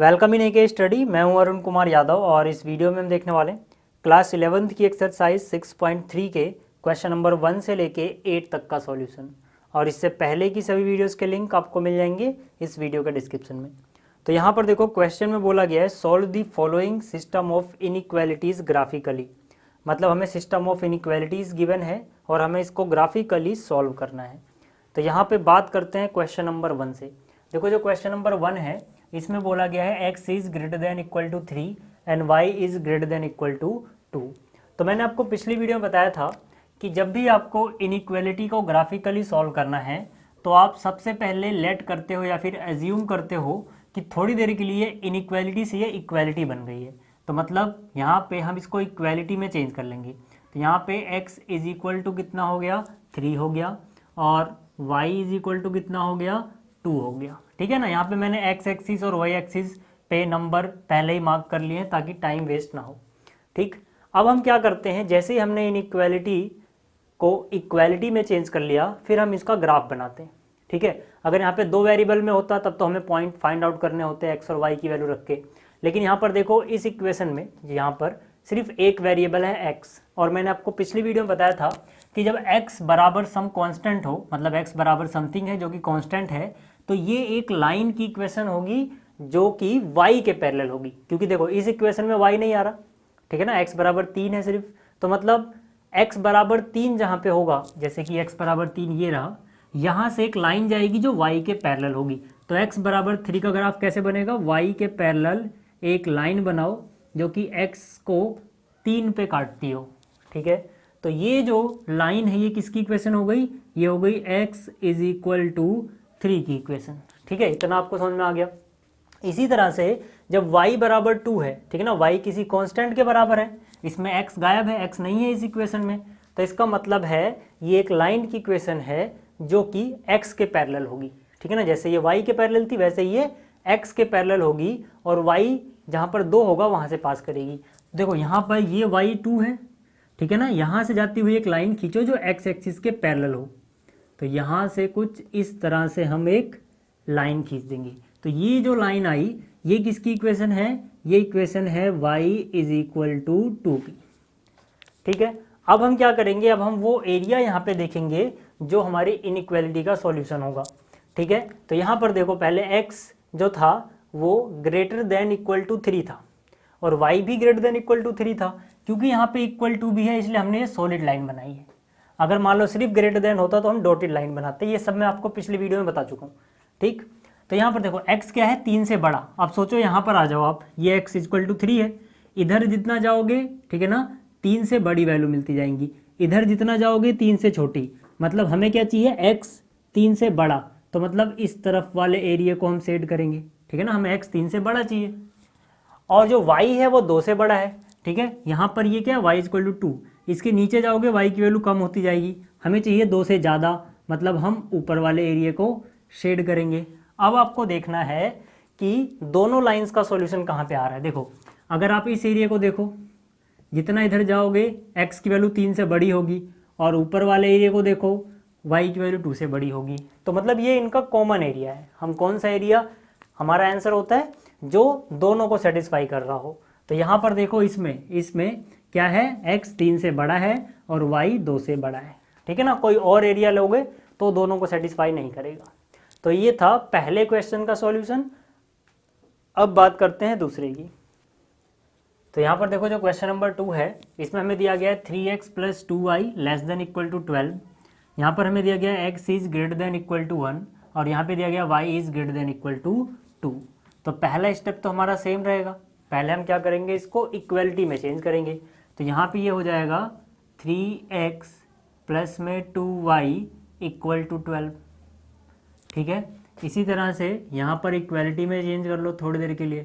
Welcome in के study. मैं हूं अरुण कुमार यादव और इस वीडियो में हम देखने वाले हैं क्लास 11th की एक्सरसाइज 6.3 के क्वेश्चन नंबर 1 से लेके 8 तक का सॉल्यूशन। और इससे पहले की सभी वीडियोस के लिंक आपको मिल जाएंगे इस वीडियो के डिस्क्रिप्शन में। तो यहाँ पर देखो क्वेश्चन में बोला गया है solve the following system of inequalities graphically. मतलब हमें सिस्टम ऑफ इनइक्वालिटीज़ गिवन है और हमें इसको ग्राफिकली सॉल्व करना है। तो यहाँ पे बात करते हैं क्वेश्चन नंबर 1 से। देखो जो क्वेश्चन नंबर 1 है इसमें बोला गया है x is greater than equal to 3 and y is greater than equal to 2। तो मैंने आपको पिछली वीडियो में बताया था कि जब भी आपको इनइक्वालिटी को ग्राफिकली सॉल्व करना है तो आप सबसे पहले लेट करते हो या फिर एज्यूम करते हो कि थोड़ी देर के लिए इनइक्वालिटी से ये इक्वालिटी बन गई है। तो मतलब यहाँ पे हम इसको इक्वालिटी में चेंज कर लेंगे। तो यहाँ पे x इज इक्वल टू कितना हो गया 3 हो गया और y इज इक्वल टू कितना हो गया 2 हो गया। ठीक है ना। यहाँ पे मैंने x एक्सिस और y एक्सिस पे नंबर पहले ही मार्क कर लिए हैं ताकि टाइम वेस्ट ना हो। ठीक, अब हम क्या करते हैं, जैसे ही हमने इनइक्वालिटी को इक्वालिटी में चेंज कर लिया फिर हम इसका ग्राफ बनाते हैं। ठीक है, अगर यहाँ पे 2 वेरिएबल में होता तब तो हमें पॉइंट फाइंड आउट करने होते हैं x और y की वैल्यू रख के। लेकिन यहाँ पर देखो इस इक्वेशन में यहाँ पर सिर्फ एक वेरिएबल है x और मैंने आपको पिछली वीडियो में बताया था कि जब x बराबर सम कांस्टेंट हो, मतलब x बराबर समथिंग है जो कि कांस्टेंट है, तो ये एक लाइन की इक्वेशन होगी जो कि y के पैरेलल होगी। क्योंकि देखो इस इक्वेशन में y नहीं आ रहा, ठीक है ना, x बराबर 3 है सिर्फ। तो मतलब x बराबर 3 जहाँ पे होगा, जैसे कि x बराबर 3 ये रहा, यहाँ से एक लाइन जाएगी जो y के पैरेलल होगी। तो x बराबर 3 का ग्राफ कैसे बनेगा, y के पैरेलल एक लाइन बनाओ जो कि x को 3 पे काटती हो। ठीक है, तो ये जो लाइन है ये किसकी इक्वेशन हो गई, ये हो गई x इज इक्वल टू 3 की इक्वेशन। ठीक है, इतना आपको समझ में आ गया। इसी तरह से जब y बराबर 2 है, ठीक है ना, y किसी कांस्टेंट के बराबर है, इसमें x गायब है, x नहीं है इस इक्वेशन में, तो इसका मतलब है ये एक लाइन की इक्वेशन है जो कि x के पैरेलल होगी। ठीक है ना, जैसे ये y के पैरेलल थी वैसे ये x के पैरेलल होगी और y जहाँ पर 2 होगा वहाँ से पास करेगी। देखो यहाँ पर ये y2 है, ठीक है ना, यहाँ से जाती हुई एक लाइन खींचो जो x एक्सिस के पैरेलल हो। तो यहाँ से कुछ इस तरह से हम एक लाइन खींच देंगे। तो ये जो लाइन आई ये किसकी इक्वेशन है, ये इक्वेशन है y इज इक्वल टू 2 की। ठीक है, अब हम क्या करेंगे, अब हम वो एरिया यहाँ पे देखेंगे जो हमारी इनइक्वालिटी का सॉल्यूशन होगा। ठीक है, तो यहाँ पर देखो पहले x जो था वो ग्रेटर देन इक्वल टू 3 था और y भी ग्रेटर देन इक्वल टू 3 था। क्योंकि यहाँ पे इक्वल टू भी है इसलिए हमने ये सॉलिड लाइन बनाई है। अगर मान लो सिर्फ ग्रेटर देन होता तो हम डॉटेड लाइन बनाते। ये सब मैं आपको पिछली वीडियो में बता चुका हूँ। ठीक, तो यहाँ पर देखो x क्या है 3 से बड़ा। अब सोचो यहाँ पर आ जाओ आप, ये x इक्वल टू 3 है, इधर जितना जाओगे, ठीक है ना, 3 से बड़ी वैल्यू मिलती जाएंगी, इधर जितना जाओगे 3 से छोटी। मतलब हमें क्या चाहिए, x 3 से बड़ा, तो मतलब इस तरफ वाले एरिया को हम सेड करेंगे। ठीक है ना, हमें x 3 से बड़ा चाहिए और जो y है वो 2 से बड़ा है। ठीक है, यहाँ पर ये क्या है y इक्वल टू 2, इसके नीचे जाओगे y की वैल्यू कम होती जाएगी, हमें चाहिए 2 से ज़्यादा, मतलब हम ऊपर वाले एरिया को शेड करेंगे। अब आपको देखना है कि दोनों लाइंस का सॉल्यूशन कहाँ पे आ रहा है। देखो अगर आप इस एरिया को देखो, जितना इधर जाओगे x की वैल्यू 3 से बड़ी होगी और ऊपर वाले एरिया को देखो y की वैल्यू 2 से बड़ी होगी। तो मतलब ये इनका कॉमन एरिया है। हम कौन सा एरिया, हमारा आंसर होता है जो दोनों को सेटिस्फाई कर रहा हो। तो यहाँ पर देखो इसमें क्या है, x 3 से बड़ा है और y 2 से बड़ा है। ठीक है ना, कोई और एरिया लोगे तो दोनों को सेटिस्फाई नहीं करेगा। तो ये था पहले क्वेश्चन का सॉल्यूशन। अब बात करते हैं दूसरे की। तो यहाँ पर देखो जो क्वेश्चन नंबर 2 है इसमें हमें दिया गया है 3x plus 2y less than equal to 12। यहाँ पर हमें दिया गया है x is greater than equal to 1 और यहाँ पे दिया गया y is greater than equal to 2। तो पहला स्टेप तो हमारा सेम रहेगा, पहले हम क्या करेंगे, इसको इक्वलिटी में चेंज करेंगे। तो यहाँ पे ये हो जाएगा 3x प्लस में 2y इक्वल टू 12। ठीक है, इसी तरह से यहाँ पर इक्वलिटी में चेंज कर लो थोड़ी देर के लिए,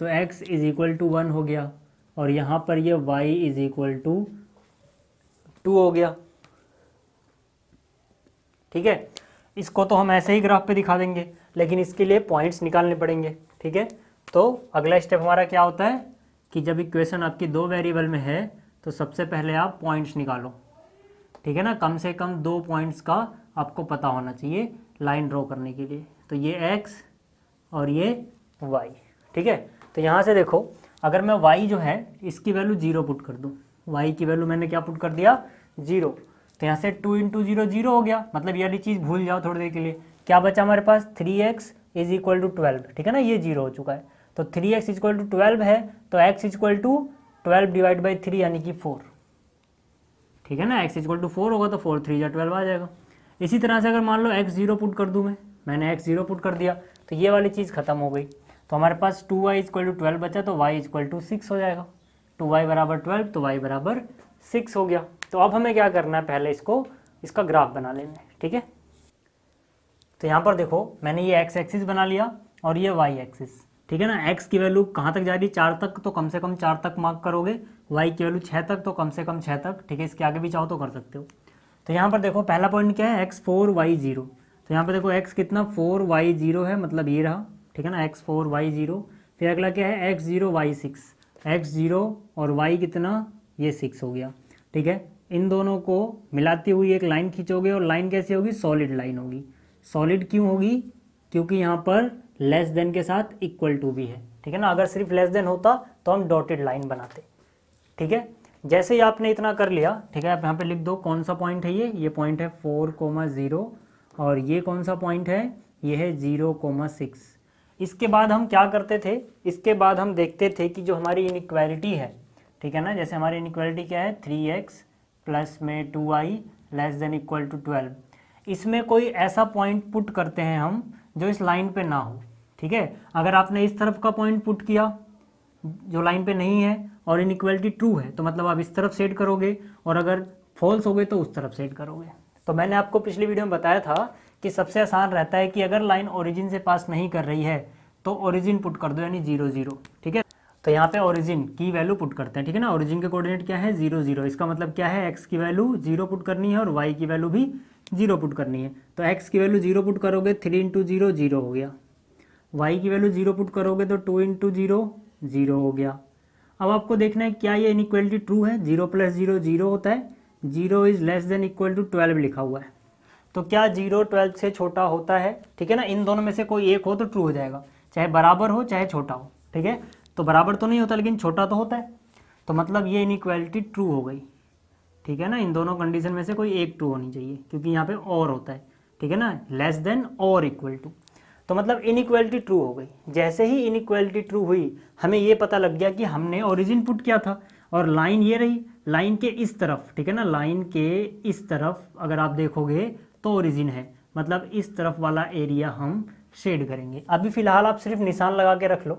तो x इज इक्वल टू 1 हो गया और यहाँ पर ये y इज इक्वल टू 2 हो गया। ठीक है, इसको तो हम ऐसे ही ग्राफ पे दिखा देंगे लेकिन इसके लिए पॉइंट्स निकालने पड़ेंगे। ठीक है, तो अगला स्टेप हमारा क्या होता है कि जब इक्वेशन आपकी 2 वेरिएबल में है तो सबसे पहले आप पॉइंट्स निकालो। ठीक है ना, कम से कम 2 पॉइंट्स का आपको पता होना चाहिए लाइन ड्रॉ करने के लिए। तो ये x और ये y। ठीक है। तो यहाँ से देखो, अगर मैं y जो है इसकी वैल्यू 0 पुट कर दूँ, y की वैल्यू मैंने क्या पुट कर दिया 0, तो यहाँ से 2 × 0 0 हो गया, मतलब ये वाली चीज़ भूल जाओ थोड़ी देर के लिए। क्या बचा हमारे पास 3x = 12, ठीक है ना, ये 0 हो चुका है। तो 3x = 12 है, तो x = 12 / 3 यानी कि 4, ठीक है ना। x = 4 होगा तो 4 × 3 = 12 आ जाएगा। इसी तरह से अगर मान लो x 0 पुट कर दूँ, मैंने x 0 पुट कर दिया, तो ये वाली चीज़ खत्म हो गई। तो हमारे पास 2y = 12 बचा, तो y = 6 हो जाएगा। 2y = 12 तो y = 6 हो गया। तो अब हमें क्या करना है, पहले इसका ग्राफ बना लेना है, ठीक है। तो यहाँ पर देखो, मैंने ये x एक्सिस बना लिया और ये y एक्सिस, ठीक है ना। x की वैल्यू कहाँ तक जा रही है, 4 तक, तो कम से कम 4 तक मार्क करोगे। y की वैल्यू 6 तक, तो कम से कम 6 तक, ठीक है। इसके आगे भी चाहो तो कर सकते हो। तो यहाँ पर देखो, पहला पॉइंट क्या है, x4 y 0। तो यहाँ पर देखो x कितना 4 y 0 है, मतलब ये रहा, ठीक है ना, x4 y 0। फिर अगला क्या है, x0 y 6, x0 और y कितना, ये 6 हो गया, ठीक है। इन दोनों को मिलाती हुई एक लाइन खींचोगे, और लाइन कैसी होगी, सॉलिड लाइन होगी। सॉलिड क्यों होगी, क्योंकि यहाँ पर लेस देन के साथ इक्वल टू भी है, ठीक है ना। अगर सिर्फ लेस देन होता तो हम डॉटेड लाइन बनाते, ठीक है। जैसे ही आपने इतना कर लिया, ठीक है, आप यहाँ पे लिख दो कौन सा पॉइंट है, ये पॉइंट है 4,0, और ये कौन सा पॉइंट है, ये है 0,6। इसके बाद हम क्या करते थे, इसके बाद हम देखते थे कि जो हमारी इनइक्वालिटी है, ठीक है ना, जैसे हमारी इनइक्वालिटी क्या है, 3x प्लस में 2y <= 12, इसमें कोई ऐसा पॉइंट पुट करते हैं हम जो इस लाइन पे ना हो, ठीक है। अगर आपने इस तरफ का पॉइंट पुट किया जो लाइन पे नहीं है और इनइक्वालिटी ट्रू है, तो मतलब आप इस तरफ सेट करोगे, और अगर फॉल्स हो गए तो उस तरफ सेट करोगे। तो मैंने आपको पिछली वीडियो में बताया था कि सबसे आसान रहता है कि अगर लाइन ओरिजिन से पास नहीं कर रही है तो ओरिजिन पुट कर दो, यानी 0 0, ठीक है। तो यहाँ पे ओरिजिन की वैल्यू पुट करते हैं, ठीक है ना। ओरिजिन के कोऑर्डिनेट क्या है, 0 0। इसका मतलब क्या है, x की वैल्यू 0 पुट करनी है और y की वैल्यू भी 0 पुट करनी है। तो x की वैल्यू 0 पुट करोगे, 3 × 0 0 हो गया। y की वैल्यू 0 पुट करोगे तो 2 × 0 0 हो गया। अब आपको देखना है क्या ये इनइक्वालिटी ट्रू है, 0 + 0 0 होता है, 0 <= 12 लिखा हुआ है। तो क्या 0 12 से छोटा होता है, ठीक है ना। इन दोनों में से कोई एक हो तो ट्रू हो जाएगा, चाहे बराबर हो चाहे छोटा हो, ठीक है। तो बराबर तो नहीं होता लेकिन छोटा तो होता है, तो मतलब ये इनइक्वालिटी ट्रू हो गई, ठीक है ना। इन दोनों कंडीशन में से कोई एक ट्रू होनी चाहिए, क्योंकि यहाँ पे और होता है, ठीक है ना, लेस देन और इक्वल टू। तो मतलब इनइक्वालिटी ट्रू हो गई। जैसे ही इनइक्वालिटी ट्रू हुई, हमें ये पता लग गया कि हमने ओरिजिन पुट किया था, और लाइन ये रही, लाइन के इस तरफ, ठीक है ना, लाइन के इस तरफ अगर आप देखोगे तो ओरिजिन है, मतलब इस तरफ वाला एरिया हम शेड करेंगे। अभी फिलहाल आप सिर्फ निशान लगा के रख लो,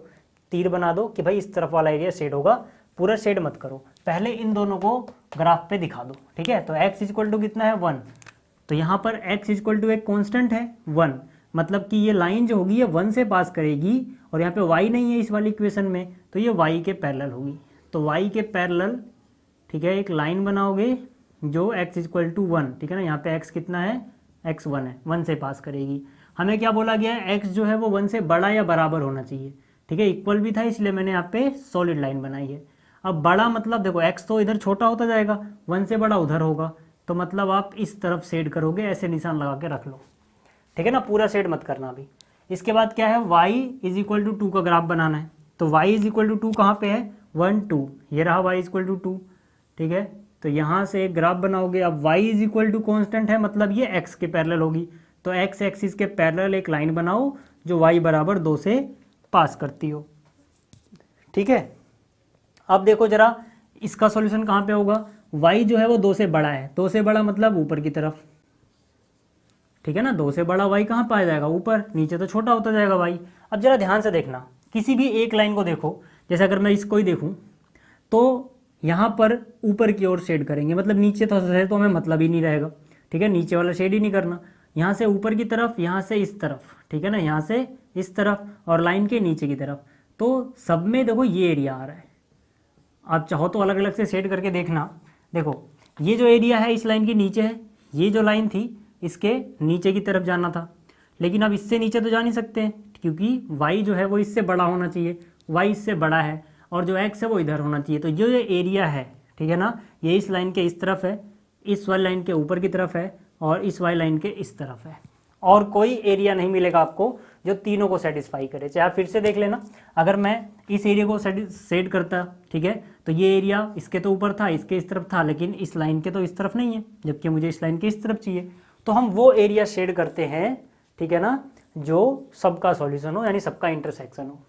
तीर बना दो कि भाई इस तरफ वाला एरिया शेड होगा, पूरा शेड मत करो, पहले इन दोनों को ग्राफ पे दिखा दो, ठीक है। तो x = कितना है 1, तो यहाँ पर x = एक कांस्टेंट है 1, मतलब कि ये लाइन जो होगी ये 1 से पास करेगी, और यहाँ पे y नहीं है इस वाली इक्वेशन में, तो ये y के पैरेलल होगी। तो y के पैरेलल, ठीक है, एक लाइन बनाओगे जो x = 1, ठीक है ना। यहाँ पे x कितना है, x 1 है, 1 से पास करेगी। हमें क्या बोला गया है, x जो है वो 1 से बड़ा या बराबर होना चाहिए, ठीक है। इक्वल भी था इसलिए मैंने यहाँ पे सॉलिड लाइन बनाई है। अब बड़ा मतलब देखो x तो इधर छोटा होता जाएगा, 1 से बड़ा उधर होगा, तो मतलब आप इस तरफ सेड करोगे, ऐसे निशान लगा के रख लो, ठीक है ना, पूरा सेड मत करना अभी। इसके बाद क्या है, y = 2 का ग्राफ बनाना है। तो y = 2 कहाँ पे है, 1 2, ये रहा y = 2, ठीक है। तो यहाँ से एक ग्राफ बनाओगे। अब y = कांस्टेंट है, मतलब ये x के पैरेलल होगी, तो x एक्सिस के पैरेलल एक लाइन बनाओ जो y = 2 से पास करती हो, ठीक है। अब देखो जरा इसका सॉल्यूशन कहाँ पे होगा, y जो है वो 2 से बड़ा है, 2 से बड़ा मतलब ऊपर की तरफ, ठीक है ना। 2 से बड़ा y कहाँ पाया जाएगा, ऊपर, नीचे तो छोटा होता जाएगा y। अब जरा ध्यान से देखना, किसी भी एक लाइन को देखो, जैसे अगर मैं इसको ही देखूँ तो यहाँ पर ऊपर की ओर शेड करेंगे, मतलब नीचे तो हमें मतलब ही नहीं रहेगा, ठीक है, नीचे वाला शेड ही नहीं करना। यहाँ से ऊपर की तरफ, यहाँ से इस तरफ, ठीक है ना, यहाँ से इस तरफ, और लाइन के नीचे की तरफ, तो सब में देखो ये एरिया आ रहा है। आप चाहो तो अलग अलग से शेड करके देखना। देखो ये जो एरिया है इस लाइन के नीचे है, ये जो लाइन थी इसके नीचे की तरफ जाना था, लेकिन अब इससे नीचे तो जा नहीं सकते क्योंकि y जो है वो इससे बड़ा होना चाहिए, y इससे बड़ा है, और जो x है वो इधर होना चाहिए। तो जो ये एरिया है, ठीक है ना, ये इस लाइन के इस तरफ है, इस वाली लाइन के ऊपर की तरफ है, और इस वाली लाइन के इस तरफ है। और कोई एरिया नहीं मिलेगा आपको जो तीनों को सेटिस्फाई करे। चाहे आप फिर से देख लेना, अगर मैं इस एरिया को सेट करता, ठीक है, तो ये एरिया इसके तो ऊपर था, इसके इस तरफ था, लेकिन इस लाइन के तो इस तरफ नहीं है, जबकि मुझे इस लाइन के इस तरफ चाहिए। तो हम वो एरिया शेड करते हैं, ठीक है ना, जो सबका सॉल्यूशन हो, यानी सबका इंटरसेक्शन हो।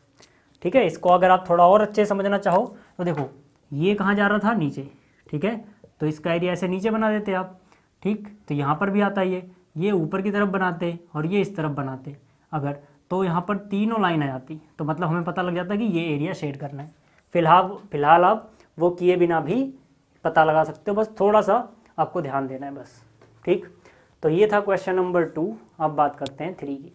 ठीक है, इसको अगर आप थोड़ा और अच्छे समझना चाहो तो देखो, ये कहाँ जा रहा था, नीचे, ठीक है, तो इसका एरिया ऐसे नीचे बना देते आप, ठीक, तो यहाँ पर भी आता है ये ऊपर की तरफ बनाते और ये इस तरफ बनाते अगर, तो यहाँ पर तीनों लाइन आ जाती, तो मतलब हमें पता लग जाता कि ये एरिया शेड करना है। फिलहाल आप वो किए बिना भी पता लगा सकते हो, बस थोड़ा सा आपको ध्यान देना है बस। ठीक, तो ये था क्वेश्चन नंबर 2। अब बात करते हैं 3 की।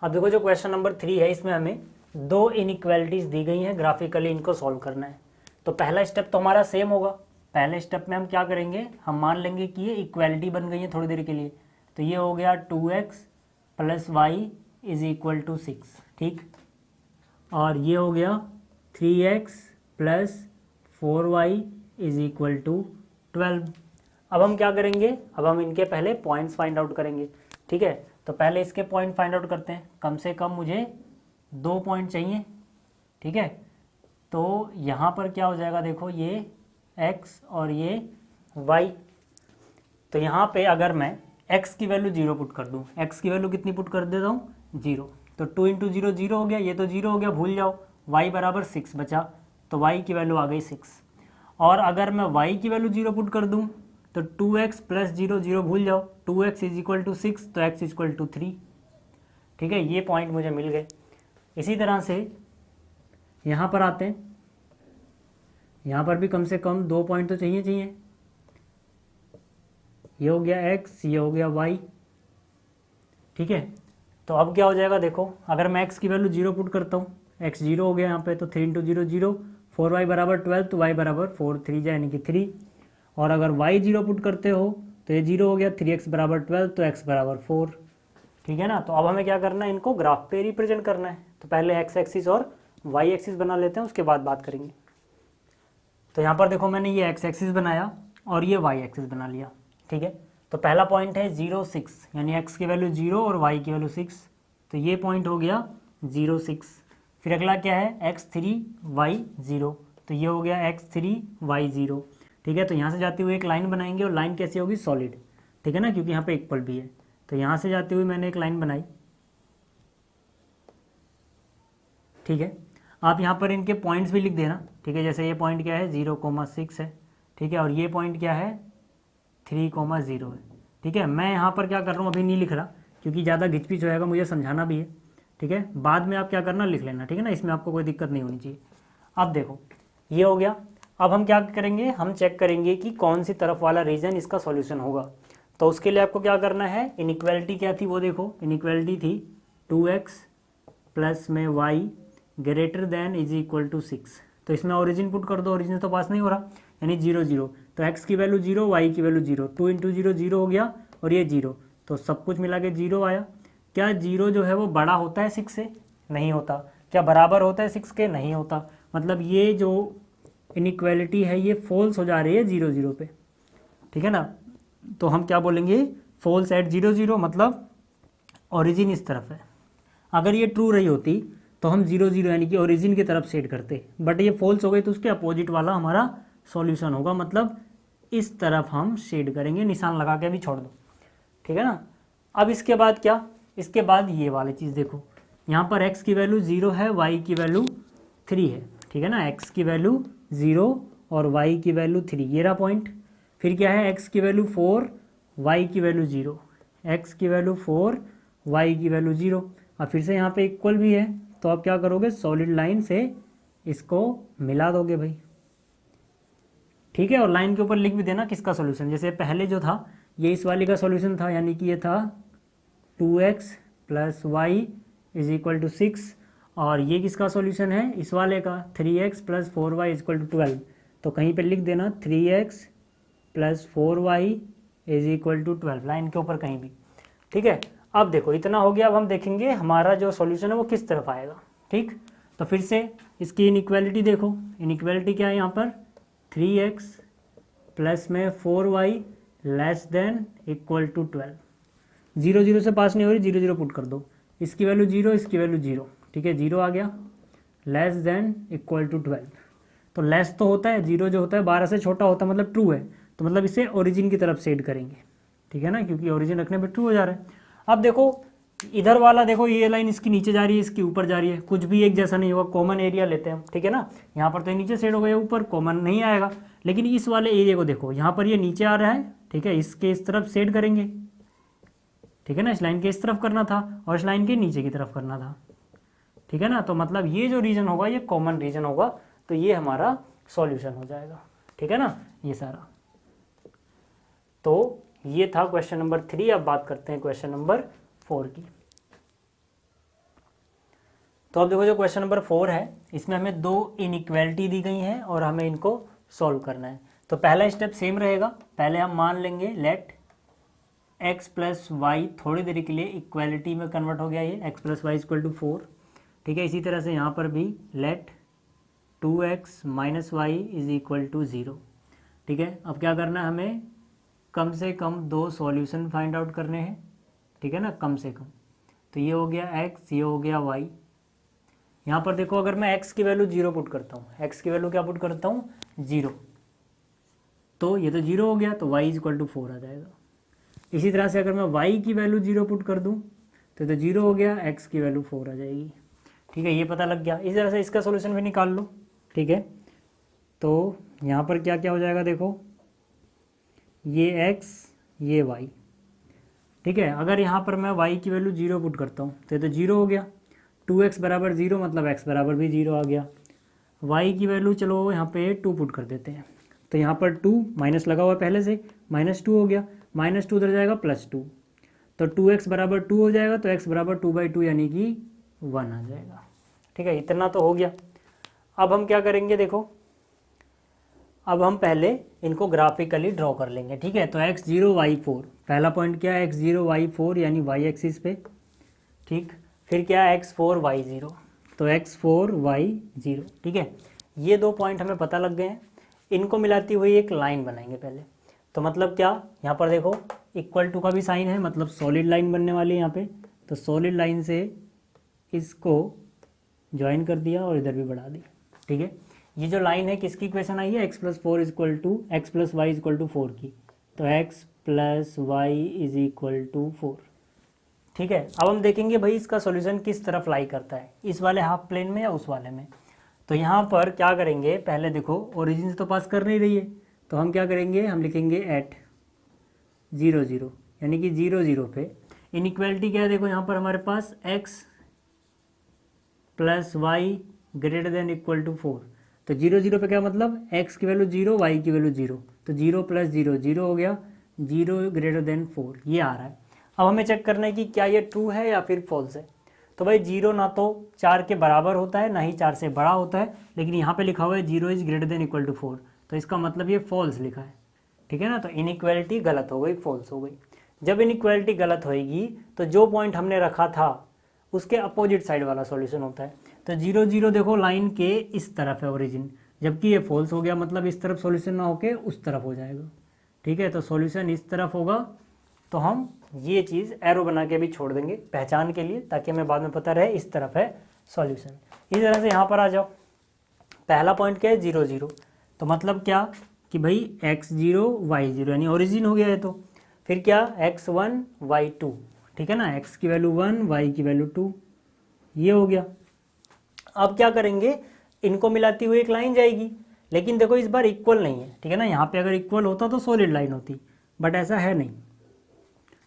अब देखो, जो क्वेश्चन नंबर 3 है, इसमें हमें 2 इनइक्वालिटीज दी गई हैं, ग्राफिकली इनको सॉल्व करना है। तो पहला स्टेप तो हमारा सेम होगा। पहले स्टेप में हम क्या करेंगे, हम मान लेंगे कि ये इक्वालिटी बन गई है थोड़ी देर के लिए, तो ये हो गया 2x + y = 6, ठीक, और ये हो गया 3x + 4y = 12। अब हम क्या करेंगे, अब हम इनके पहले पॉइंट्स फाइंड आउट करेंगे, ठीक है। तो पहले इसके पॉइंट फाइंड आउट करते हैं, कम से कम मुझे 2 पॉइंट चाहिए, ठीक है। तो यहाँ पर क्या हो जाएगा, देखो ये x और ये y, तो यहाँ पे अगर मैं x की वैल्यू 0 पुट कर दूँ, x की वैल्यू कितनी पुट कर देता हूँ, 0, तो 2 × 0 0 हो गया, ये तो 0 हो गया, भूल जाओ। y = 6 बचा, तो y की वैल्यू आ गई 6। और अगर मैं y की वैल्यू 0 पुट कर दूँ तो 2x + 0 0 भूल जाओ, 2x = 6, तो x = 3, ठीक है, ये पॉइंट मुझे मिल गए। इसी तरह से यहाँ पर आते हैं, यहाँ पर भी कम से कम 2 पॉइंट तो चाहिए। ये हो गया x, ये हो गया y, ठीक है। तो अब क्या हो जाएगा, देखो, अगर मैं x की वैल्यू 0 पुट करता हूँ, x 0 हो गया यहाँ पे, तो 3 × 0 0, 4y = 12, तो y = 4 3 यानी कि 3। और अगर y 0 पुट करते हो तो ये 0 हो गया, 3x = 12, तो x = 4, ठीक है ना। तो अब हमें क्या करना है, इनको ग्राफ पे रिप्रेजेंट करना है। तो पहले x एक्सिस और y एक्सिस बना लेते हैं, उसके बाद बात करेंगे। तो यहाँ पर देखो, मैंने ये x एक्सिस बनाया और ये y एक्सिस बना लिया, ठीक है। तो पहला पॉइंट है 0 6, यानी x की वैल्यू 0 और y की वैल्यू 6, तो ये पॉइंट हो गया 0 6। फिर अगला क्या है, x3 y 0, तो ये हो गया x3 y 0, ठीक है। तो यहाँ से जाते हुए एक लाइन बनाएंगे, और लाइन कैसी होगी, सॉलिड, ठीक है ना, क्योंकि यहाँ पे इक्वल भी है। तो यहाँ से जाते हुए मैंने एक लाइन बनाई, ठीक है। आप यहाँ पर इनके पॉइंट्स भी लिख देना, ठीक है। जैसे ये पॉइंट क्या है, 0,6 है, ठीक है, और ये पॉइंट क्या है, 3,0 है, ठीक है। मैं यहाँ पर क्या कर रहा हूँ, अभी नहीं लिख रहा, क्योंकि ज़्यादा घिचपिच होएगा, मुझे समझाना भी है, ठीक है। बाद में आप क्या करना, लिख लेना, ठीक है ना, इसमें आपको कोई दिक्कत नहीं होनी चाहिए। अब देखो, ये हो गया। अब हम क्या करेंगे, हम चेक करेंगे कि कौन सी तरफ वाला रीजन इसका सॉल्यूशन होगा। तो उसके लिए आपको क्या करना है, इनइक्वालिटी क्या थी वो देखो, इनइक्वालिटी थी 2x + में y > 6। तो इसमें ओरिजिन पुट कर दो, ओरिजिन तो पास नहीं हो रहा, यानी 0 0, तो x की वैल्यू 0, y की वैल्यू 0, 2 × 0 0 हो गया, और ये 0, तो सब कुछ मिला के 0 आया। क्या 0 जो है वो बड़ा होता है 6 से, नहीं होता। क्या बराबर होता है 6 के, नहीं होता। मतलब ये जो इनइक्वालिटी है ये फॉल्स हो जा रही है 0 0 पे, ठीक है ना। तो हम क्या बोलेंगे, फॉल्स एट 0 0, मतलब ओरिजिन इस तरफ है। अगर ये ट्रू रही होती तो हम 0 0 यानी कि ओरिजिन की तरफ सेट करते, बट ये फॉल्स हो गई, तो उसके अपोजिट वाला हमारा सॉल्यूशन होगा, मतलब इस तरफ हम शेड करेंगे, निशान लगा के भी छोड़ दो, ठीक है ना। अब इसके बाद क्या, इसके बाद ये वाली चीज़ देखो, यहाँ पर x की वैल्यू 0 है, y की वैल्यू 3 है, ठीक है ना। x की वैल्यू 0 और y की वैल्यू 3, ये रहा पॉइंट। फिर क्या है, x की वैल्यू 4, y की वैल्यू 0, x की वैल्यू 4, y की वैल्यू 0। अब फिर से यहाँ पे इक्वल भी है, तो आप क्या करोगे, सॉलिड लाइन से इसको मिला दोगे भाई, ठीक है। और लाइन के ऊपर लिख भी देना किसका सॉल्यूशन, जैसे पहले जो था ये इस वाली का सॉल्यूशन था, यानी कि ये था 2x + y = 6, और ये किसका सॉल्यूशन है, इस वाले का 3x + 4y = 12। तो कहीं पे लिख देना 3x + 4y = 12, लाइन के ऊपर कहीं भी, ठीक है। अब देखो, इतना हो गया। अब हम देखेंगे हमारा जो सॉल्यूशन है वो किस तरफ आएगा, ठीक। तो फिर से इसकी इनइक्वालिटी देखो, इनइक्वालिटी क्या है यहाँ पर, 3x + में 4y <= 12, 0 0 से पास नहीं हो रही, 0 0 पुट कर दो, इसकी वैल्यू 0, इसकी वैल्यू 0, ठीक है 0 आ गया, लेस देन इक्वल टू 12। तो लेस तो होता है, 0 जो होता है 12 से छोटा होता है मतलब ट्रू है, तो मतलब इसे ओरिजिन की तरफ सेट करेंगे, ठीक है ना, क्योंकि ओरिजिन रखने पे ट्रू हो जा रहा है। अब देखो इधर वाला, देखो ये लाइन इसकी नीचे जा रही है, इसकी ऊपर जा रही है, कुछ भी एक जैसा नहीं होगा, कॉमन एरिया लेते हैं हम, ठीक है ना। यहाँ पर तो नीचे सेट हो गया, ऊपर कॉमन नहीं आएगा, लेकिन इस वाले एरिया को देखो, यहाँ पर ये नीचे आ रहा है, ठीक है, इसके इस तरफ सेट करेंगे, ठीक है ना, इस लाइन के इस तरफ करना था और इस लाइन के नीचे की तरफ करना था, ठीक है ना। तो मतलब ये जो रीजन होगा ये कॉमन रीजन होगा, तो ये हमारा सॉल्यूशन हो जाएगा, ठीक है ना, ये सारा। तो ये था क्वेश्चन नंबर 3। अब बात करते हैं क्वेश्चन नंबर 4 की। तो अब देखो जो क्वेश्चन नंबर 4 है, इसमें हमें 2 इनइक्वालिटी दी गई हैं और हमें इनको सॉल्व करना है। तो पहला स्टेप सेम रहेगा, पहले हम मान लेंगे लेट x प्लस वाई, थोड़ी देर के लिए इक्वालिटी में कन्वर्ट हो गया ये, x plus y equal to 4, ठीक है। इसी तरह से यहाँ पर भी let 2x minus y is equal to 0, ठीक है। अब क्या करना है, हमें कम से कम 2 सॉल्यूशन फाइंड आउट करने हैं, ठीक है ना, कम से कम। तो ये हो गया x, ये हो गया y। यहाँ पर देखो अगर मैं x की वैल्यू 0 पुट करता हूँ, x की वैल्यू क्या पुट करता हूँ 0, तो ये तो 0 हो गया, तो y इज इक्वल टू 4 आ जाएगा। इसी तरह से अगर मैं y की वैल्यू 0 पुट कर दूँ तो 0 हो गया, x की वैल्यू 4 आ जाएगी, ठीक है, ये पता लग गया। इसी तरह से इसका सोल्यूशन भी निकाल लो, ठीक है। तो यहाँ पर क्या क्या हो जाएगा, देखो ये x, ये y, ठीक है। अगर यहाँ पर मैं y की वैल्यू 0 पुट करता हूँ तो ये तो 0 हो गया, 2x बराबर 0 मतलब x बराबर भी 0 आ गया। y की वैल्यू चलो यहाँ पे 2 पुट कर देते हैं, तो यहाँ पर 2 माइनस लगा हुआ है पहले से, -2 हो गया, -2 उधर जाएगा +2, तो 2x बराबर 2 हो जाएगा, तो x बराबर 2/2 यानी कि 1 आ जाएगा, ठीक है। इतना तो हो गया। अब हम क्या करेंगे, देखो अब हम पहले इनको ग्राफिकली ड्रॉ कर लेंगे, ठीक है। तो x0 y4, पहला पॉइंट क्या है, x0 y4 यानी y एक्सिस पे, ठीक। फिर क्या है x4 y0, तो x4 y0, ठीक है। ये 2 पॉइंट हमें पता लग गए हैं, इनको मिलाती हुई एक लाइन बनाएंगे पहले। तो मतलब क्या, यहाँ पर देखो इक्वल टू का भी साइन है, मतलब सॉलिड लाइन बनने वाली है यहाँ पे। तो सॉलिड लाइन से इसको ज्वाइन कर दिया और इधर भी बढ़ा दी, ठीक है। ये जो लाइन है किसकी इक्वेशन आई है, x plus y equal to 4 की, तो x plus y is equal to 4, ठीक है। अब हम देखेंगे भाई इसका सॉल्यूशन किस तरफ लाई करता है, इस वाले हाफ प्लेन में या उस वाले में। तो यहाँ पर क्या करेंगे, पहले देखो ओरिजिन से तो पास कर नहीं रही है, तो हम क्या करेंगे, हम लिखेंगे एट 0 0, यानी कि 0 0 पे इनइक्वालिटी क्या है, देखो यहाँ पर हमारे पास x plus y greater than equal to 4, तो 0 0 पे क्या मतलब x की वैल्यू 0, y की वैल्यू 0, तो 0 प्लस 0 0 हो गया, 0 ग्रेटर देन 4 ये आ रहा है। अब हमें चेक करना है कि क्या ये ट्रू है या फिर फॉल्स है। तो भाई 0 ना तो 4 के बराबर होता है, ना ही 4 से बड़ा होता है, लेकिन यहाँ पे लिखा हुआ है 0 is greater than equal to 4, तो इसका मतलब ये फॉल्स लिखा है, ठीक है ना। तो इनइक्वालिटी गलत हो गई, फॉल्स हो गई। जब इनइक्वालिटी गलत होएगी तो जो पॉइंट हमने रखा था उसके अपोजिट साइड वाला सॉल्यूशन होता है। तो 0 0 देखो लाइन के इस तरफ है ओरिजिन, जबकि ये फॉल्स हो गया, मतलब इस तरफ सॉल्यूशन ना होके उस तरफ हो जाएगा, ठीक है। तो सॉल्यूशन इस तरफ होगा, तो हम ये चीज़ एरो बना के भी छोड़ देंगे पहचान के लिए, ताकि हमें बाद में पता रहे इस तरफ है सॉल्यूशन। इस तरह से यहाँ पर आ जाओ, पहला पॉइंट क्या है 0 0, तो मतलब क्या कि भाई x0 y0 यानी ओरिजिन हो गया है। तो फिर क्या x1 y2, ठीक है ना, x की वैल्यू 1, y की वैल्यू 2, ये हो गया। अब क्या करेंगे, इनको मिलाती हुई एक लाइन जाएगी, लेकिन देखो इस बार इक्वल नहीं है, ठीक है ना। यहाँ पे अगर इक्वल होता तो सॉलिड लाइन होती, बट ऐसा है नहीं।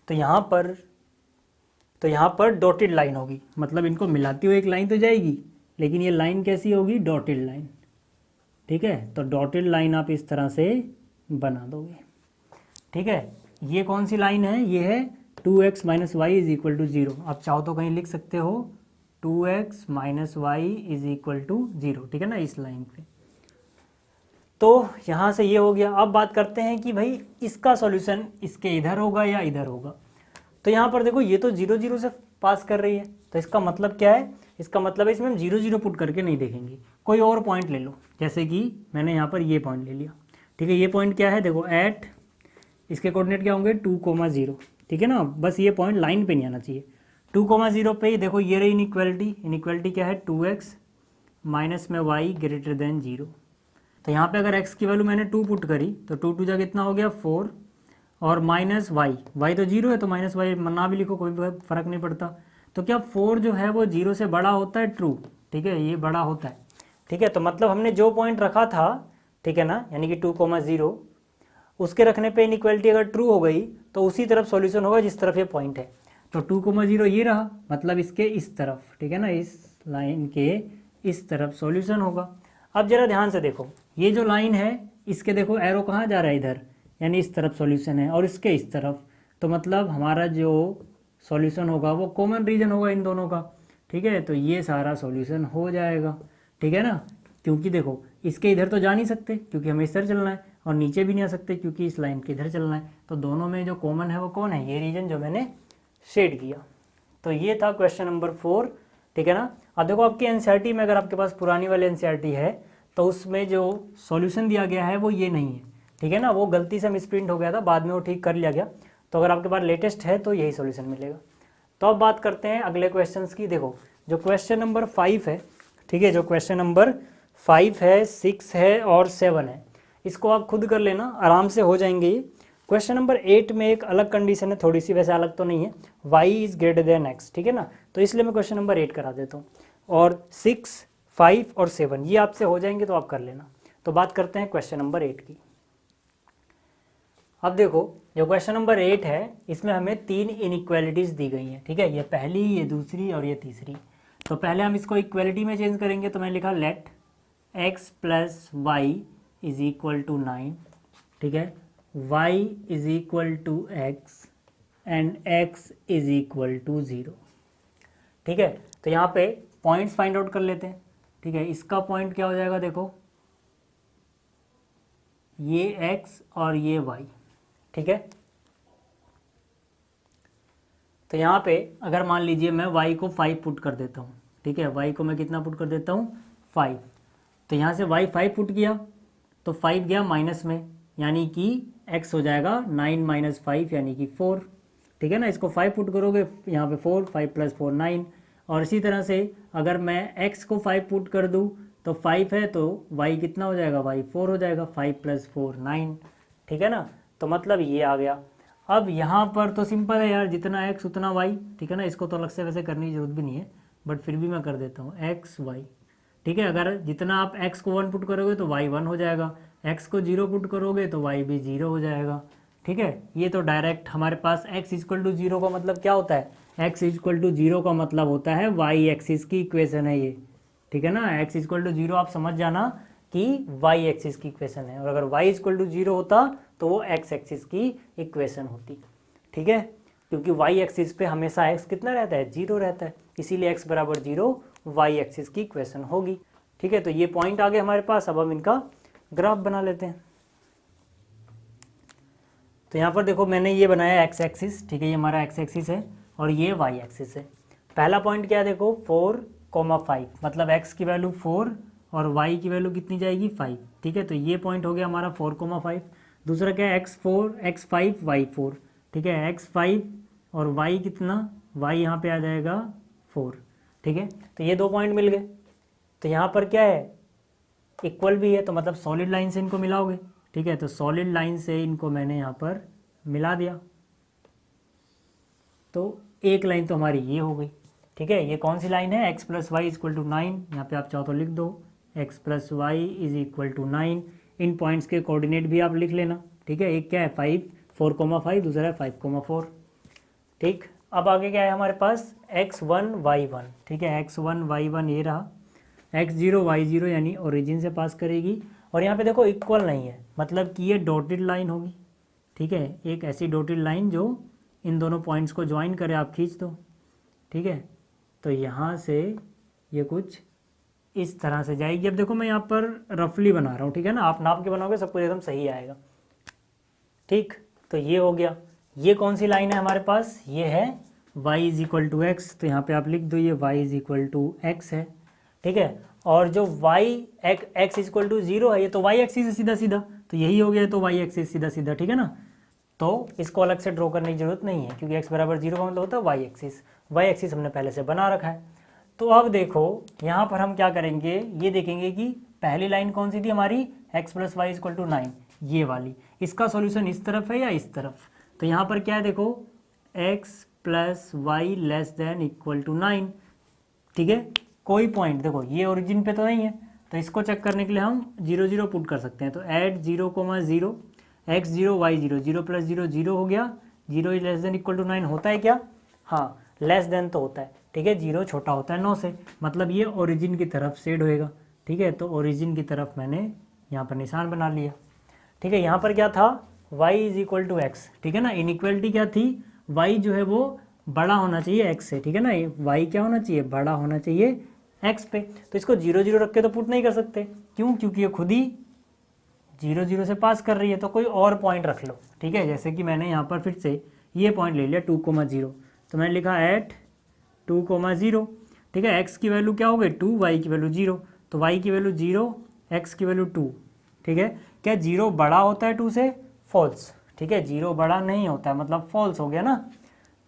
तो यहाँ पर डॉटेड लाइन होगी, मतलब इनको मिलाती हुई एक लाइन तो जाएगी, लेकिन ये लाइन कैसी होगी, डॉटेड लाइन, ठीक है। तो डॉटेड लाइन आप इस तरह से बना दोगे, ठीक है। ये कौन सी लाइन है, ये है 2x minus y is equal to 0। आप चाहो तो कहीं लिख सकते हो 2x minus y is equal to 0, ठीक है ना, इस लाइन पे। तो यहाँ से ये हो गया। अब बात करते हैं कि भाई इसका सॉल्यूशन इसके इधर होगा या इधर होगा। तो यहाँ पर देखो ये तो 0 0 से पास कर रही है, तो इसका मतलब क्या है, इसका मतलब है इसमें हम 0 0 पुट करके नहीं देखेंगे, कोई और पॉइंट ले लो। जैसे कि मैंने यहाँ पर ये पॉइंट ले लिया, ठीक है। ये पॉइंट क्या है, देखो एट, इसके कोऑर्डिनेट क्या होंगे 2, 0, ठीक है ना, बस ये पॉइंट लाइन पे नहीं आना चाहिए। 2,0 पे ही देखो ये रही इनइक्वालिटी। इनइक्वालिटी क्या है, 2x माइनस में y ग्रेटर देन 0। तो यहाँ पे अगर x की वैल्यू मैंने 2 पुट करी तो 2 2 जा कितना हो गया 4, और माइनस y तो 0 है तो माइनस y ना भी लिखो कोई फर्क नहीं पड़ता। तो क्या 4 जो है वो 0 से बड़ा होता है, ट्रू, ठीक है, ये बड़ा होता है, ठीक है। तो मतलब हमने जो पॉइंट रखा था, ठीक है ना, यानी कि 2,0 उसके रखने पे इनइक्वालिटी अगर ट्रू हो गई तो उसी तरफ सॉल्यूशन होगा जिस तरफ ये पॉइंट है। तो 2,0 ये रहा, मतलब इसके इस तरफ, ठीक है ना, इस लाइन के इस तरफ सॉल्यूशन होगा। अब जरा ध्यान से देखो, ये जो लाइन है इसके देखो एरो कहाँ जा रहा है, इधर, यानी इस तरफ सॉल्यूशन है, और इसके इस तरफ, तो मतलब हमारा जो सॉल्यूशन होगा वो कॉमन रीजन होगा इन दोनों का, ठीक है। तो ये सारा सॉल्यूशन हो जाएगा, ठीक है ना, क्योंकि देखो इसके इधर तो जा नहीं सकते क्योंकि हमें इस तरह चलना है, और नीचे भी नहीं आ सकते क्योंकि इस लाइन के इधर चलना है। तो दोनों में जो कॉमन है वो कौन है, ये रीजन जो मैंने शेड किया। तो ये था क्वेश्चन नंबर 4, ठीक है ना। अब देखो आपकी एनसीईआरटी में, अगर आपके पास पुरानी वाली एनसीईआरटी है तो उसमें जो सॉल्यूशन दिया गया है वो ये नहीं है, ठीक है ना, वो गलती से मिसप्रिंट हो गया था, बाद में वो ठीक कर लिया गया। तो अगर आपके पास लेटेस्ट है तो यही सॉल्यूशन मिलेगा। तो अब बात करते हैं अगले क्वेश्चंस की। देखो जो क्वेश्चन नंबर 5 है, ठीक है, जो क्वेश्चन नंबर 5 है, 6 है और 7 है, इसको आप खुद कर लेना, आराम से हो जाएंगे ये। क्वेश्चन नंबर 8 में एक अलग कंडीशन है, थोड़ी सी, वैसे अलग तो नहीं है, y is greater then x, ठीक है ना, तो इसलिए मैं क्वेश्चन नंबर 8 करा देता हूँ। और 6, 5 और 7 ये आपसे हो जाएंगे तो आप कर लेना। तो बात करते हैं क्वेश्चन नंबर 8 की। अब देखो जो क्वेश्चन नंबर 8 है इसमें हमें 3 इनइक्वालिटीज दी गई हैं, ठीक है, ये पहली, ये दूसरी और ये तीसरी। तो पहले हम इसको इक्वालिटी में चेंज करेंगे, तो मैंने लिखा let x plus y is equal to 9, ठीक है, y is equal to x and x is equal to 0, ठीक है। तो यहाँ पे पॉइंट्स फाइंड आउट कर लेते हैं, ठीक है। इसका पॉइंट क्या हो जाएगा, देखो ये x और ये y, ठीक है। तो यहाँ पे अगर मान लीजिए मैं y को 5 पुट कर देता हूँ, ठीक है, y को मैं कितना पुट कर देता हूँ 5, तो यहाँ से y 5 पुट किया तो 5 गया माइनस में, यानी कि x हो जाएगा 9 माइनस 5 यानी कि 4, ठीक है ना। इसको 5 पुट करोगे यहाँ पे 4, 5 प्लस 4 9, और इसी तरह से अगर मैं x को 5 पुट कर दूँ तो 5 है तो y कितना हो जाएगा, y 4 हो जाएगा, 5 प्लस 4 9, ठीक है ना। तो मतलब ये आ गया। अब यहाँ पर तो सिंपल है यार, जितना x उतना y, ठीक है ना, इसको तो अलग से वैसे करने की जरूरत भी नहीं है, बट फिर भी मैं कर देता हूँ x y, ठीक है। अगर जितना आप x को 1 पुट करोगे तो y 1 हो जाएगा, x को 0 पुट करोगे तो y भी 0 हो जाएगा, ठीक है। ये तो डायरेक्ट हमारे पास x इक्वल टू 0 का मतलब क्या होता है, x इक्वल टू 0 का मतलब होता है y एक्सिस की इक्वेशन है ये, ठीक है ना। x इक्वल टू 0 आप समझ जाना कि y एक्सिस की इक्वेशन है, और अगर y इक्वल टू 0 होता तो वो x एक्सिस की इक्वेशन होती, ठीक है, क्योंकि y एक्सिस पे हमेशा x कितना रहता है, 0 रहता है, इसीलिए x बराबर 0 y एक्सिस की इक्वेशन होगी, ठीक है। तो ये पॉइंट आ गए हमारे पास। अब हम इनका ग्राफ बना लेते हैं। तो यहाँ पर देखो मैंने ये बनाया x एक्सिस, ठीक है, ये हमारा x एक्सिस है और ये y एक्सिस है। पहला पॉइंट क्या है, देखो 4,5, मतलब x की वैल्यू 4 और y की वैल्यू कितनी जाएगी 5, ठीक है। तो ये पॉइंट हो गया हमारा 4,5। दूसरा क्या है x4, x5, y4, ठीक है, x5 और y कितना, y यहाँ पे आ जाएगा 4, ठीक है। तो ये 2 पॉइंट मिल गए। तो यहाँ पर क्या है, इक्वल भी है, तो मतलब सॉलिड लाइन से इनको मिलाओगे, ठीक है। तो सॉलिड लाइन से इनको मैंने यहाँ पर मिला दिया, तो एक लाइन तो हमारी ये हो गई, ठीक है। ये कौन सी लाइन है, x plus y equal to 9, यहाँ पे आप चाहो तो लिख दो x plus y is equal to 9। इन पॉइंट्स के कोऑर्डिनेट भी आप लिख लेना, ठीक है। एक क्या है 4,5, दूसरा है 5,4, ठीक। अब आगे क्या है हमारे पास x1 y1, ठीक है, x1 y1 ये रहा, x0 y0 यानी ओरिजिन से पास करेगी, और यहाँ पे देखो इक्वल नहीं है, मतलब कि ये डॉटेड लाइन होगी, ठीक है, एक ऐसी डॉटेड लाइन जो इन दोनों पॉइंट्स को ज्वाइन करे, आप खींच दो, ठीक है। तो यहाँ से ये कुछ इस तरह से जाएगी। अब देखो मैं यहाँ पर रफली बना रहा हूँ, ठीक है ना, आप नाप के बनाओगे सब कुछ एकदम सही आएगा, ठीक। तो ये हो गया। ये कौन सी लाइन है हमारे पास, ये है y is equal to x, तो यहाँ पे आप लिख दो ये y is equal to x है, ठीक है। और जो y x इक्वल टू 0 है, ये तो y एक्सिस है सीधा सीधा, तो यही हो गया, तो y एक्सिस सीधा सीधा, ठीक है ना। तो इसको अलग से ड्रॉ करने की जरूरत नहीं है, क्योंकि x बराबर 0 का मतलब होता है वाई एक्सिस। वाई एक्सिस हमने पहले से बना रखा है। तो अब देखो यहाँ पर हम क्या करेंगे, ये देखेंगे कि पहली लाइन कौन सी थी हमारी, x plus y equal to 9, ये वाली। इसका सॉल्यूशन इस तरफ है या इस तरफ, तो यहाँ पर क्या है देखो, x plus y less than equal to 9, ठीक है। कोई पॉइंट देखो ये ओरिजिन पे तो नहीं है, तो इसको चेक करने के लिए हम 0 0 पुट कर सकते हैं। तो एट 0, 0 x 0 y 0, 0 प्लस 0 0 हो गया, 0 लेस देन इक्वल टू 9 होता है क्या, हाँ लेस देन तो होता है, ठीक है। 0 छोटा होता है 9 से, मतलब ये ओरिजिन की तरफ शेड होएगा, ठीक है। तो ओरिजिन की तरफ मैंने यहाँ पर निशान बना लिया, ठीक है। यहाँ पर क्या था, y is equal to x, ठीक है ना। इनइक्वलिटी क्या थी, y जो है वो बड़ा होना चाहिए x से, ठीक है ना। y क्या होना चाहिए, बड़ा होना चाहिए x पे। तो इसको 0 0 रख के तो पुट नहीं कर सकते, क्यों, क्योंकि ये खुद ही 0 0 से पास कर रही है। तो कोई और पॉइंट रख लो, ठीक है। जैसे कि मैंने यहाँ पर फिर से ये पॉइंट ले लिया 2, 0, तो मैंने लिखा एट 2, 0, ठीक है। x की वैल्यू क्या हो गई 2, y की वैल्यू 0, तो y की वैल्यू 0, x की वैल्यू 2, ठीक है। क्या 0 बड़ा होता है 2 से, फॉल्स, ठीक है। 0 बड़ा नहीं होता है, मतलब फॉल्स हो गया ना।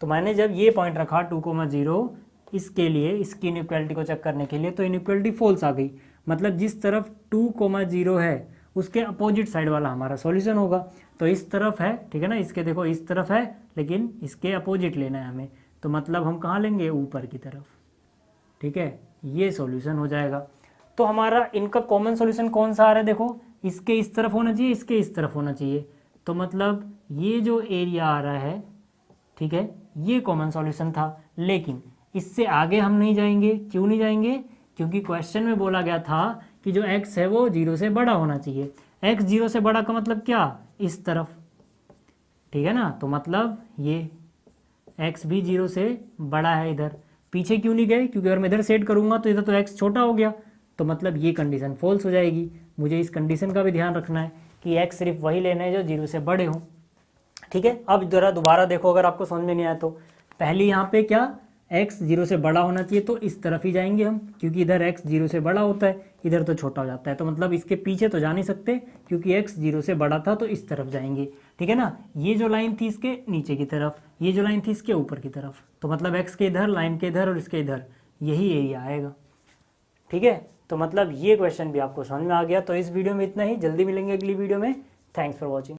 तो मैंने जब ये पॉइंट रखा 2, 0 इसके लिए, इसकी इनइक्वालिटी को चेक करने के लिए, तो इनइक्वालिटी फॉल्स आ गई, मतलब जिस तरफ 2, 0 है उसके अपोजिट साइड वाला हमारा सॉल्यूशन होगा। तो इस तरफ है, ठीक है ना, इसके देखो इस तरफ है, लेकिन इसके अपोजिट लेना है हमें, तो मतलब हम कहाँ लेंगे, ऊपर की तरफ, ठीक है। ये सॉल्यूशन हो जाएगा। तो हमारा इनका कॉमन सॉल्यूशन कौन सा आ रहा है, देखो इसके इस तरफ होना चाहिए, इसके इस तरफ होना चाहिए, तो मतलब ये जो एरिया आ रहा है, ठीक है, ये कॉमन सॉल्यूशन था। लेकिन इससे आगे हम नहीं जाएंगे, क्यों नहीं जाएंगे, क्योंकि क्वेश्चन में बोला गया था कि जो x है वो 0 से बड़ा होना चाहिए। x 0 से बड़ा का मतलब क्या, इस तरफ, ठीक है ना। तो मतलब ये x भी 0 से बड़ा है इधर। पीछे क्यों नहीं गए, क्योंकि अगर मैं इधर सेट करूंगा तो इधर तो x छोटा हो गया, तो मतलब ये कंडीशन फॉल्स हो जाएगी। मुझे इस कंडीशन का भी ध्यान रखना है कि x सिर्फ वही लेना है जो 0 से बड़े हों, ठीक है। अब जरा दोबारा देखो, अगर आपको समझ में नहीं आया तो पहले यहाँ पे क्या, x 0 से बड़ा होना चाहिए, तो इस तरफ ही जाएंगे हम, क्योंकि इधर x 0 से बड़ा होता है, इधर तो छोटा हो जाता है। तो मतलब इसके पीछे तो जा नहीं सकते, क्योंकि x 0 से बड़ा था, तो इस तरफ जाएंगे, ठीक है ना। ये जो लाइन थी इसके नीचे की तरफ, ये जो लाइन थी इसके ऊपर की तरफ, तो मतलब x के इधर, लाइन के इधर और इसके इधर, यही एरिया आएगा, ठीक है। तो मतलब ये क्वेश्चन भी आपको समझ में आ गया। तो इस वीडियो में इतना ही, जल्दी मिलेंगे अगली वीडियो में। Thanks for watching.